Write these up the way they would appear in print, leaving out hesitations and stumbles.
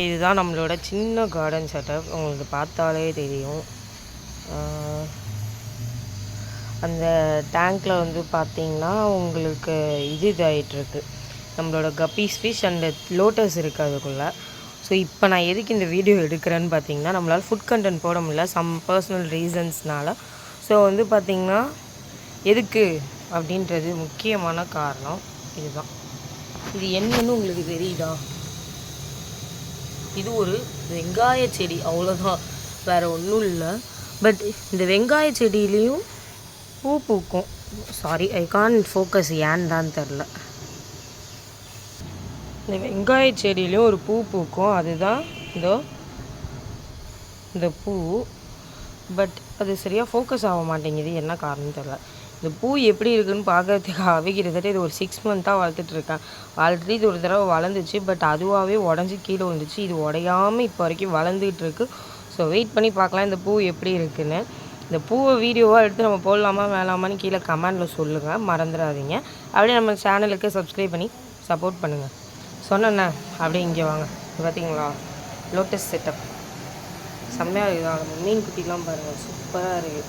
இதுதான் நம்மளோட சின்ன கார்டன் செட்டப். உங்களுக்கு பார்த்தாலே தெரியும். அந்த டேங்க்கில் வந்து பார்த்திங்கன்னா உங்களுக்கு இதாகிட்டுருக்கு நம்மளோட கப்பீஸ் ஃபிஷ் அண்ட் லோட்டஸ் இருக்குது அதுக்குள்ளே. ஸோ இப்போ நான் எதுக்கு இந்த வீடியோ எடுக்கிறேன்னு பார்த்தீங்கன்னா, நம்மளால் ஃபுட் கண்டென்ட் போட முடியல சம் பர்சனல் ரீசன்ஸ்னால். ஸோ வந்து பார்த்திங்கன்னா எதுக்கு அப்படின்றது முக்கியமான காரணம் இதுதான். இது என்னன்னு உங்களுக்கு தெரியுதா? இது ஒரு வெங்காய செடி, அவ்வளோதான், வேறு ஒன்றும் இல்லை. பட் இந்த வெங்காய செடியிலையும் பூ பூக்கும். சாரி, ஐ கான் ஃபோக்கஸ், ஏன்னு தான் தெரில. இந்த வெங்காய செடியிலையும் ஒரு பூ பூக்கும், அதுதான் இந்த பூ. பட் அது சரியாக ஃபோக்கஸ் ஆக மாட்டேங்குது, என்ன காரணம் தெரில. இந்த பூ எப்படி இருக்குதுன்னு பார்க்கறதுக்காகவே கிட்டத்தட்ட இது ஒரு 6 மந்த்தாக வளர்த்துட்ருக்கேன். ஆல்ரெடி இது ஒரு தடவை வளர்ந்துச்சு, பட் அதுவாகவே உடஞ்சி கீழே வந்துச்சு. இது உடையாமல் இப்போ வரைக்கும் வளர்ந்துக்கிட்டு இருக்குது. ஸோ வெயிட் பண்ணி பார்க்கலாம் இந்த பூ எப்படி இருக்குதுன்னு. இந்த பூவை வீடியோவாக எடுத்து நம்ம போடலாமா வேணாமான்னு கீழே கமெண்டில் சொல்லுங்கள், மறந்துடாதீங்க. அப்படியே நம்ம சேனலுக்கு சப்ஸ்கிரைப் பண்ணி சப்போர்ட் பண்ணுங்கள். சொன்னேண்ணே, அப்படியே இங்கே வாங்க. பார்த்தீங்களா, லோட்டஸ் செட்டப் செம்மையாக இருக்குதா? நம்ம மீன் குட்டிலாம் பாருங்கள், சூப்பராக இருக்குது.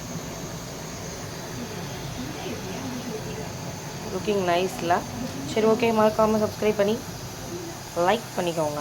லுக்கிங் நைஸில். சரி, ஓகே, மறக்காமல் சப்ஸ்கிரைப் பண்ணி லைக் பண்ணிக்கோங்க.